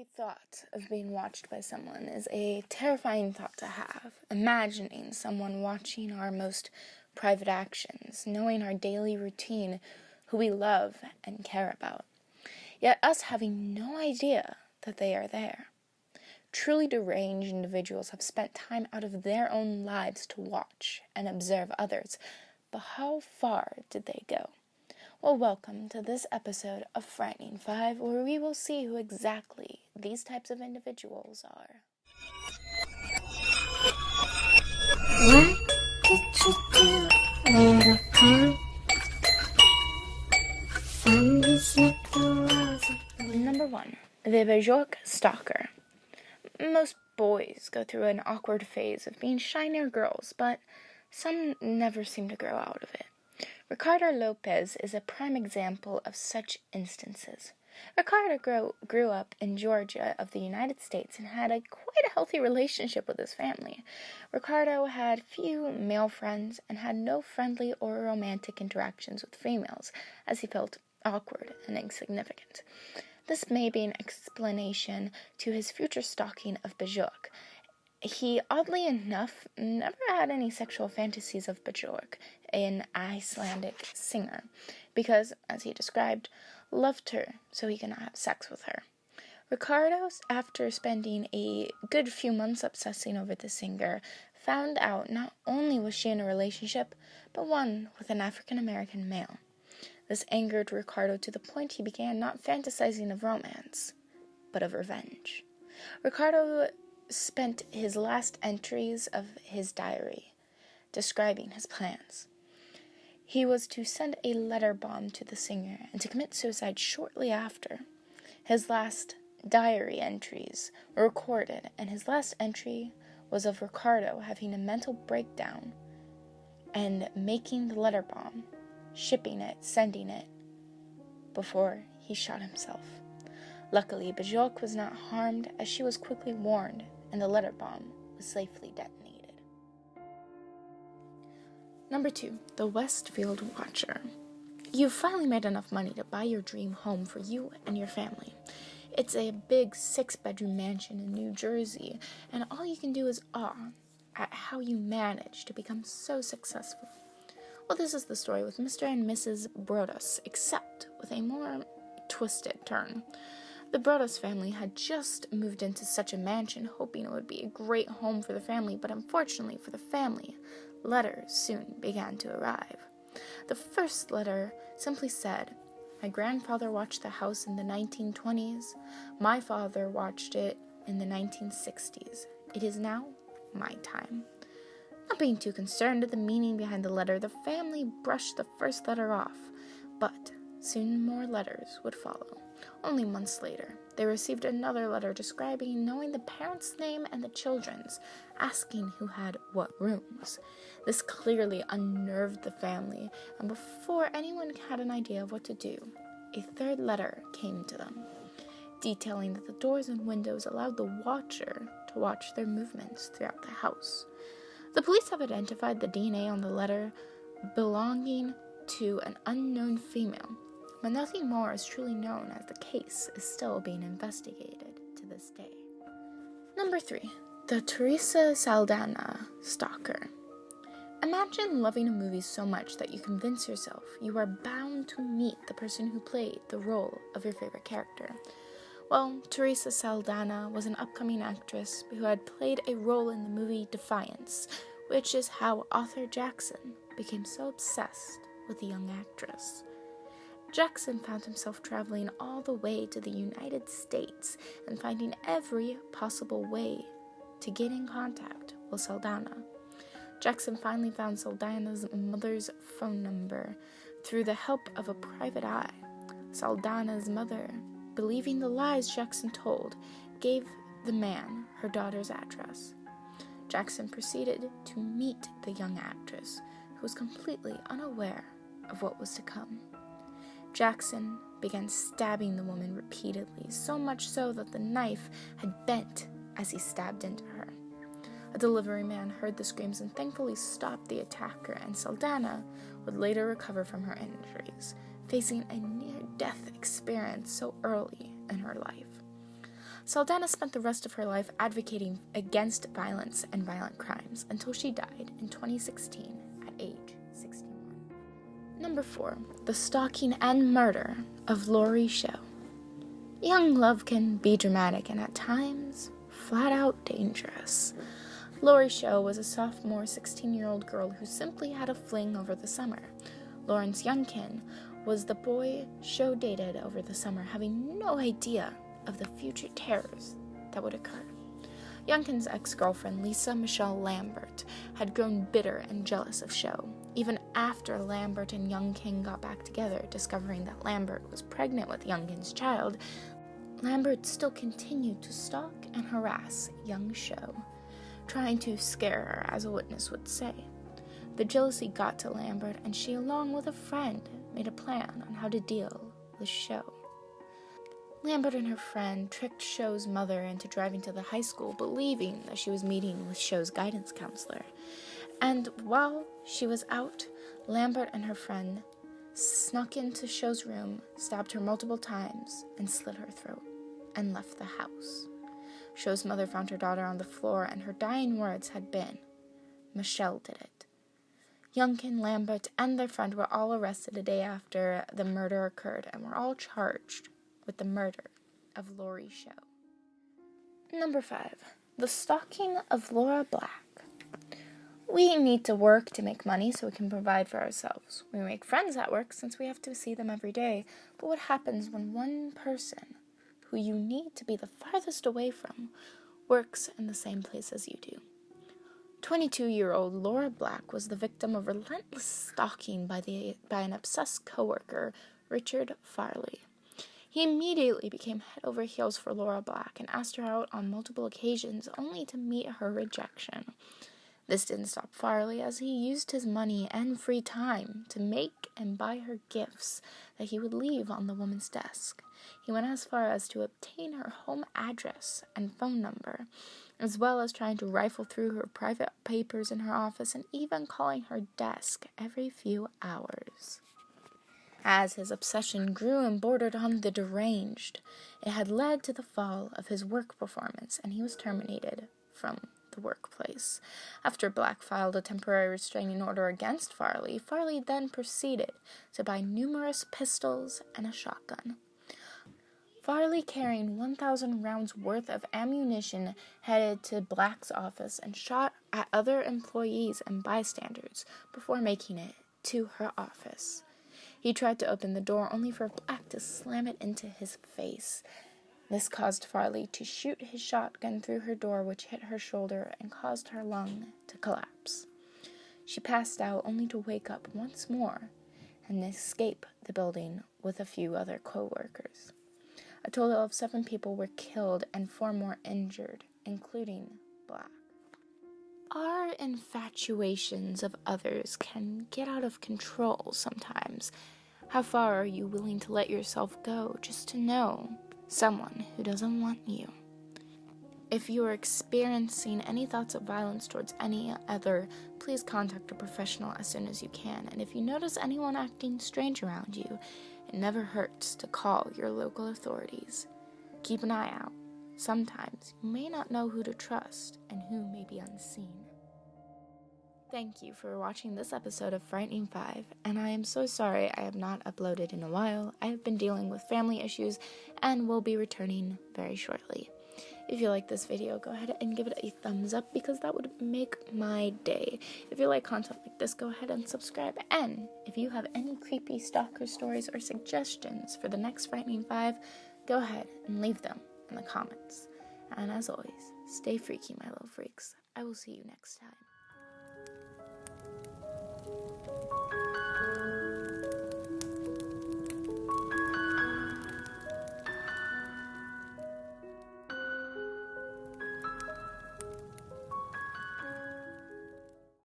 The thought of being watched by someone is a terrifying thought to have. Imagining someone watching our most private actions, knowing our daily routine, who we love and care about, yet us having no idea that they are there. Truly deranged individuals have spent time out of their own lives to watch and observe others, but how far did they go? Well, welcome to this episode of Frightening 5, where we will see who exactly these types of individuals are. What did you do, little punk? Number 1. The Bajork Stalker. Most boys go through an awkward phase of being shy near girls, but some never seem to grow out of it. Ricardo Lopez is a prime example of such instances. Ricardo grew up in Georgia of the United States and had quite a healthy relationship with his family. Ricardo had few male friends and had no friendly or romantic interactions with females, as he felt awkward and insignificant. This may be an explanation to his future stalking of Bajork. He, oddly enough, never had any sexual fantasies of Bajork, an Icelandic singer, because, as he described, loved her so he could not have sex with her. Ricardo, after spending a good few months obsessing over the singer, found out not only was she in a relationship, but one with an African-American male. This angered Ricardo to the point he began not fantasizing of romance, but of revenge. Ricardo spent his last entries of his diary describing his plans. He was to send a letter bomb to the singer and to commit suicide shortly after. His last diary entries were recorded, and his last entry was of Ricardo having a mental breakdown and making the letter bomb, shipping it, sending it, before he shot himself. Luckily, Bajork was not harmed, as she was quickly warned, and the letter bomb was safely detonated. Number 2. The Westfield Watcher. You've finally made enough money to buy your dream home for you and your family. It's a big 6-bedroom mansion in New Jersey, and all you can do is awe at how you managed to become so successful. Well, this is the story with Mr. and Mrs. Broaddus, except with a more twisted turn. The Broaddus family had just moved into such a mansion, hoping it would be a great home for the family, but unfortunately for the family, letters soon began to arrive. The first letter simply said, "My grandfather watched the house in the 1920s. My father watched it in the 1960s. It is now my time." Not being too concerned with the meaning behind the letter, the family brushed the first letter off, but soon more letters would follow. Only months later, they received another letter describing knowing the parents' name and the children's, asking who had what rooms. This clearly unnerved the family, and before anyone had an idea of what to do, a third letter came to them, detailing that the doors and windows allowed the watcher to watch their movements throughout the house. The police have identified the DNA on the letter belonging to an unknown female, but nothing more is truly known, as the case is still being investigated to this day. Number 3. The Theresa Saldana Stalker. Imagine loving a movie so much that you convince yourself you are bound to meet the person who played the role of your favorite character. Well, Theresa Saldana was an upcoming actress who had played a role in the movie Defiance, which is how Arthur Jackson became so obsessed with the young actress. Jackson found himself traveling all the way to the United States and finding every possible way to get in contact with Saldana. Jackson finally found Saldana's mother's phone number through the help of a private eye. Saldana's mother, believing the lies Jackson told, gave the man her daughter's address. Jackson proceeded to meet the young actress, who was completely unaware of what was to come. Jackson began stabbing the woman repeatedly, so much so that the knife had bent as he stabbed into her. A delivery man heard the screams and thankfully stopped the attacker, and Saldana would later recover from her injuries, facing a near-death experience so early in her life. Saldana spent the rest of her life advocating against violence and violent crimes until she died in 2016 at age 61. Number 4. The Stalking and Murder of Laurie Show. Young love can be dramatic and at times flat out dangerous. Laurie Show was a sophomore 16-year-old girl who simply had a fling over the summer. Lawrence Youngkin was the boy Show dated over the summer, having no idea of the future terrors that would occur. Youngkin's ex-girlfriend, Lisa Michelle Lambert, had grown bitter and jealous of Show, even after Lambert and Youngkin got back together. Discovering that Lambert was pregnant with Youngkin's child, Lambert still continued to stalk and harass young Show, trying to scare her, as a witness would say. The jealousy got to Lambert, and she, along with a friend, made a plan on how to deal with Show. Lambert and her friend tricked Show's mother into driving to the high school, believing that she was meeting with Show's guidance counselor. And while she was out, Lambert and her friend snuck into Show's room, stabbed her multiple times, and slit her throat, and left the house. Show's mother found her daughter on the floor, and her dying words had been, "Michelle did it." Youngkin, Lambert, and their friend were all arrested a day after the murder occurred, and were all charged with the murder of Laurie Show. Number 5. The Stalking of Laura Black. We need to work to make money so we can provide for ourselves. We make friends at work since we have to see them every day. But what happens when one person who you need to be the farthest away from works in the same place as you do? 22-year-old Laura Black was the victim of relentless stalking by an obsessed coworker, Richard Farley. He immediately became head over heels for Laura Black and asked her out on multiple occasions, only to meet her rejection. This didn't stop Farley, as he used his money and free time to make and buy her gifts that he would leave on the woman's desk. He went as far as to obtain her home address and phone number, as well as trying to rifle through her private papers in her office and even calling her desk every few hours. As his obsession grew and bordered on the deranged, it had led to the fall of his work performance, and he was terminated from the workplace. After Black filed a temporary restraining order against Farley, Farley then proceeded to buy numerous pistols and a shotgun. Farley, carrying 1,000 rounds worth of ammunition, headed to Black's office and shot at other employees and bystanders before making it to her office. He tried to open the door, only for Black to slam it into his face. This caused Farley to shoot his shotgun through her door, which hit her shoulder and caused her lung to collapse. She passed out, only to wake up once more and escape the building with a few other co-workers. A total of 7 people were killed and 4 more injured, including Black. Our infatuations of others can get out of control sometimes. How far are you willing to let yourself go just to know someone who doesn't want you? If you are experiencing any thoughts of violence towards any other, please contact a professional as soon as you can. And if you notice anyone acting strange around you, it never hurts to call your local authorities. Keep an eye out. Sometimes you may not know who to trust and who may be unseen. Thank you for watching this episode of Frightening 5, and I am so sorry I have not uploaded in a while. I have been dealing with family issues and will be returning very shortly. If you like this video, go ahead and give it a thumbs up, because that would make my day. If you like content like this, go ahead and subscribe. And if you have any creepy stalker stories or suggestions for the next Frightening 5, go ahead and leave them in the comments. And as always, stay freaky, my little freaks. I will see you next time.